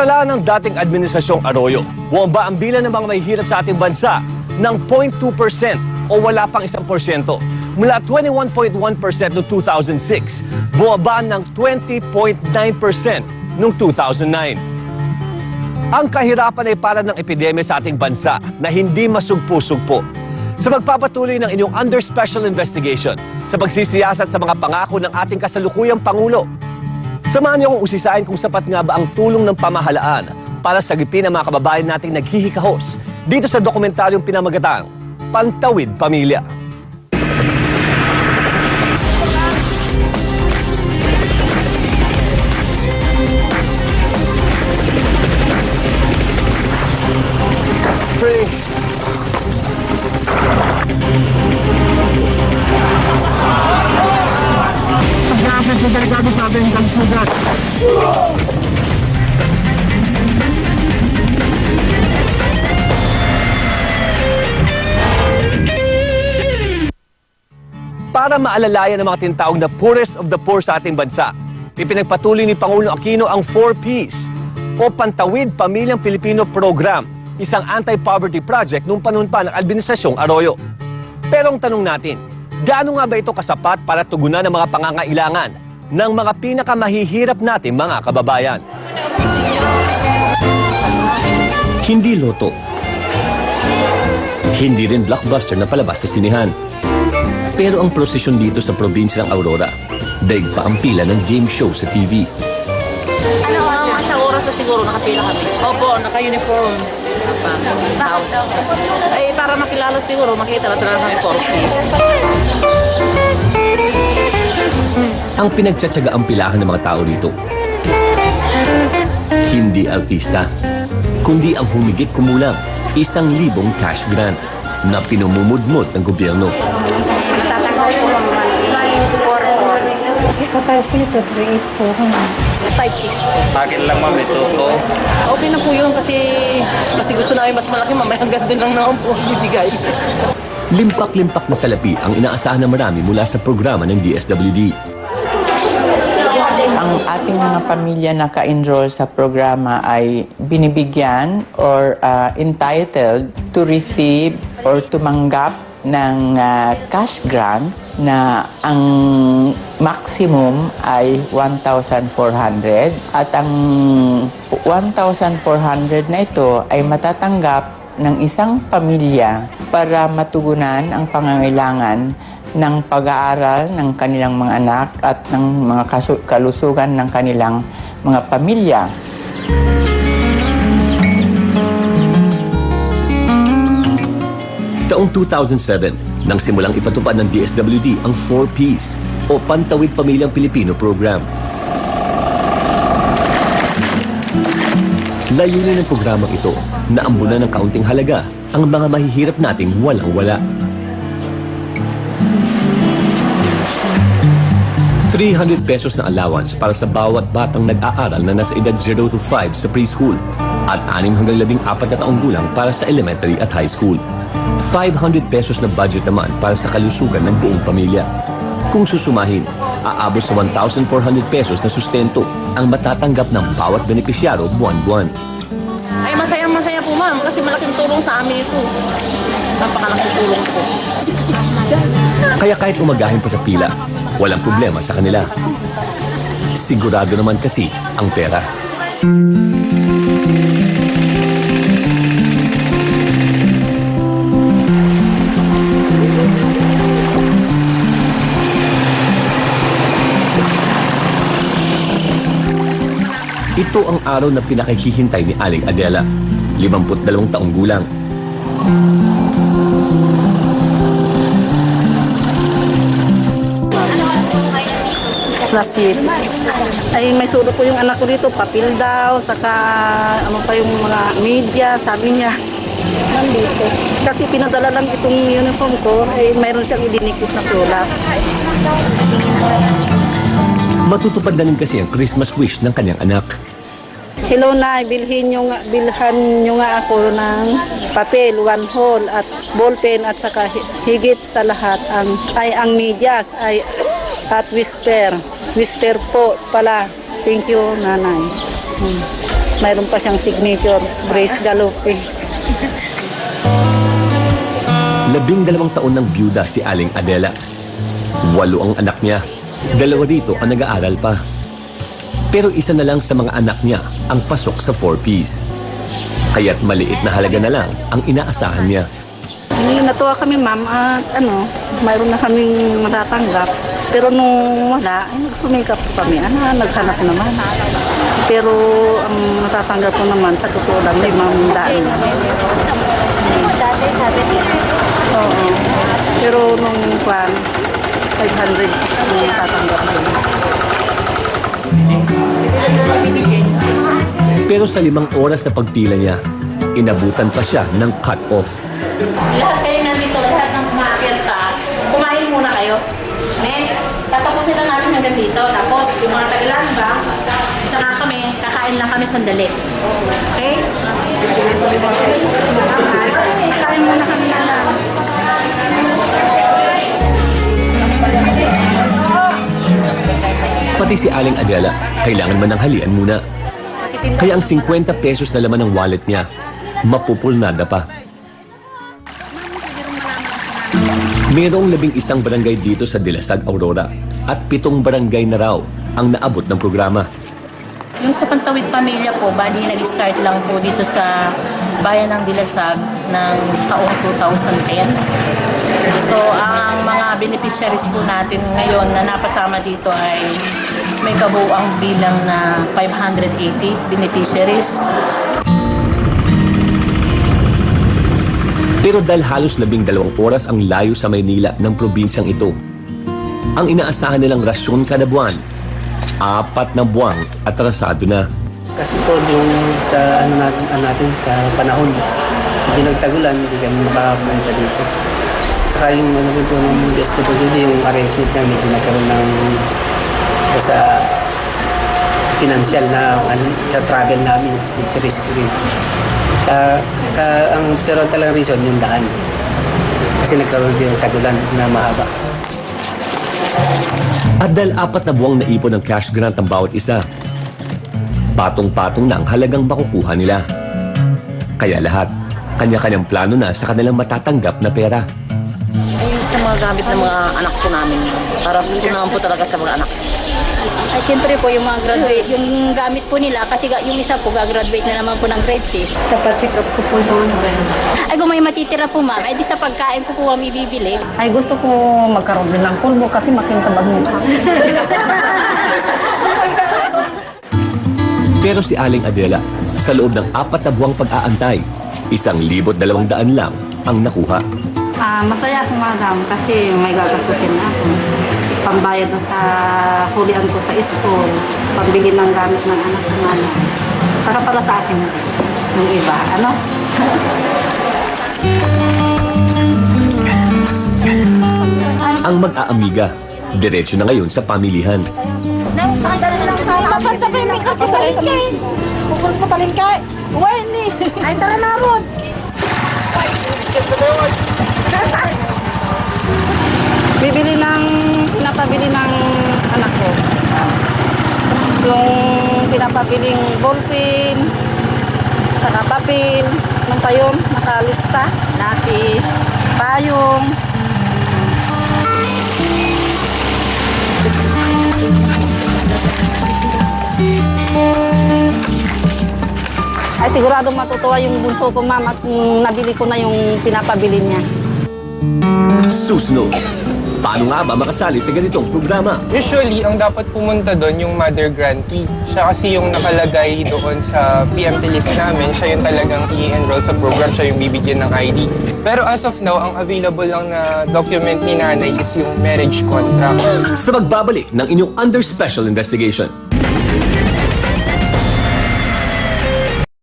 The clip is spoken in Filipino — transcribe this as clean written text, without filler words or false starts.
Tinatala ng dating Administrasyong Arroyo, bumaba ang bilang ng mga mahihirap sa ating bansa ng 0.2% o wala pang 1%. Mula 21.1% noong 2006, bumaba ng 20.9% noong 2009. Ang kahirapan ay para ng epidemya sa ating bansa na hindi masugpo-sugpo. Sa magpapatuloy ng inyong under special investigation sa pagsisiyasat sa mga pangako ng ating kasalukuyang Pangulo, samahan niyo akong usisain kung sapat nga ba ang tulong ng pamahalaan para sagipin ang mga kababayan nating naghihikahos dito sa dokumentaryong pinamagatang Pantawid Pamilya. Pag-assess na delikado sa ating kalusugan. Para maalalayan ng mga tinatawag na poorest of the poor sa ating bansa, ipinagpatuloy ni Pangulong Aquino ang 4Ps o Pantawid Pamilyang Pilipino Program, isang anti-poverty project noong panahon pa ng Administrasyong Arroyo. Pero ang tanong natin, gaano nga ba ito kasapat para tugunan ang mga pangangailangan ng mga pinakamahihirap natin mga kababayan? Hindi loto. Hindi rin blockbuster na palabas sa sinihan. Pero ang prosesyon dito sa probinsya ng Aurora, daig pa ang pila ng game show sa TV. Sa oras na siguro nakapila kami. Opo, naka-uniform. Ay, para makilala siguro, makita na talaga kami 4Ps. Ang pinagtsatsaga ang pilahan ng mga tao dito. Hindi artista, kundi ang humigit kumulang 1,000 cash grant na pinumumudmod ng gobyerno. Kapatid po nito, 3.8 po. 5.6. Akin lang ma'am, ito po. Okay na po yun kasi gusto namin mas malaki, mamaya hanggang din lang naman po bibigay. Limpak-limpak na salapi ang inaasahan ng marami mula sa programa ng DSWD. Ang ating mga pamilya na ka-enroll sa programa ay binibigyan or entitled to receive or tumanggap ng cash grants na ang maximum ay 1,400 at ang 1,400 na ito ay matatanggap ng isang pamilya para matugunan ang pangangailangan ng pag-aaral ng kanilang mga anak at ng mga kalusugan ng kanilang mga pamilya. Taong 2007, nang simulang ipatupad ng DSWD ang 4Ps o Pantawid Pamilyang Pilipino Program. Layunin ng programang ito na ambunan ng kaunting halaga ang mga mahihirap nating walang-wala. 300 pesos na allowance para sa bawat batang nag-aaral na nasa edad 0 to 5 sa preschool at 6 hanggang 14 na taong gulang para sa elementary at high school. 500 pesos na budget naman para sa kalusugan ng buong pamilya. Kung susumahin, aabot sa 1,400 pesos na sustento ang matatanggap ng bawat benepisyaro buwan-buwan. Ay, masaya po ma'am kasi malaking tulong sa amin ito. Napakalaking tulong po. Kaya kahit umagahin pa sa pila, walang problema sa kanila. Sigurado naman kasi ang pera. Ito ang araw na pinakahihintay ni Aling Adela, 52 taong gulang. Klasik. Ay, may suro po yung anak ko dito, papel daw, saka ano pa yung mga media, sabi niya. Nandito. Kasi pinadala lang itong uniform ko, ay mayroon siyang idinikit na sulat. Matutupad na rin kasi ang Christmas wish ng kanyang anak. Hello Nay, bilhan nyo nga ako ng papel, 1 whole at ballpen at saka higit sa lahat ang medyas ay at whisper po pala. Thank you, Nanay. Mayroon pa siyang signature, Grace Galope. 12 taon ng byuda si Aling Adela. 8 ang anak niya. 2 dito ang nag-aaral pa. Pero isa na lang sa mga anak niya ang pasok sa 4Ps. Kaya't maliit na halaga na lang ang inaasahan niya. Natuwa kami, ma'am, at mayroon na kaming matatanggap. Pero nung wala, nagsumikap po kami. Naghanap naman. Pero ang matatanggap ko naman, sa totoo lang, 5 daan. Dati sabi niya. Oo. Pero nung 500 ang matatanggap ko. Pero sa 5 oras na pagpila niya, inabutan pa siya ng cut-off. Lahat kayo nandito, lahat ng kumakirta, kumain muna kayo. Tatapusin lang namin hanggang dito. Tapos yung mga tagilan ba, tsaka kami, kakain lang kami sandali. Okay? Kain muna kami na lang. Pati si Aling Adela, kailangan man ng halian muna. Kaya ang 50 pesos na laman ng wallet niya, mapupulnada pa. Mayroong 11 barangay dito sa Dilasag, Aurora at 7 barangay na raw ang naabot ng programa. Yung sa Pantawid Pamilya po, bali nag-start lang po dito sa bayan ng Dilasag ng taong 2000 pa yan. So, ang mga beneficiaries po natin ngayon na napasama dito ay may kabuuang bilang na 580 beneficiaries. Pero dahil halos 12 oras ang layo sa Maynila ng probinsyang ito, ang inaasahan nilang rasyon kada buwan, 4 na buwang atrasado na. Kasi po yung sa natin sa panahon, hindi nagtagulan, hindi kami makapunta dito. Tsaka yung po ng destitution, yung arrangement namin, medyo nagkaroon ng sa financial na sa travel namin, which risk rin. Pero talagang reason yung daan. Kasi nagkaroon din yung tagulan na mahaba. At dahil 4 na buwang naipon ng cash grant ang bawat isa, patong-patong na ang halagang makukuha nila. Kaya lahat, kanya-kanyang plano na sa kanilang matatanggap na pera. Ay, sa mga gamit ng mga anak po namin, para po naman po talaga sa mga anak. Ay, siyempre po yung mga graduate, yung gamit po nila, kasi yung isa po gagraduate na naman po ng grade 6. Papacheck up ko po doon. Ay, kung may matitira po ma'am, ay di sa pagkain ko po kami bibili. Ay, gusto ko magkaroon din ng pulbo kasi makintab ang mukha. Pero si Aling Adela, sa loob ng 4 na buwang pag-aantay, 1,200 lang ang nakuha. Masaya ako, madam, kasi may gagastusin na ako. Pambayad na sa hulian ko sa school, pambili ng gamit ng anak ko namin. Saka para sa akin, yung iba, ano? Ang mag-aamiga, diretso na ngayon sa pamilihan. Nang sakit na lang sa dapat na kayo may kapalingkay. Pupul sa palingkay. Uwain ni. Ay, tara na ron. Pinapabili ng anak ko. Yung pinapabiling ballpen, saka papel, ano pa yun, nakalista, lapis, payong. Ay, sigurado matutuwa yung bunso ko, ma'am, at nabili ko na yung pinapabili niya. Susunod, paano nga ba makasali sa ganitong programa? Usually, ang dapat pumunta doon yung mother grantee. Siya kasi yung nakalagay doon sa PMT list namin. Siya yung talagang i-enroll sa program. Siya yung bibigyan ng ID. Pero as of now, ang available lang na document ni nanay is yung marriage contract. Sa magbabalik ng inyong Under Special Investigation,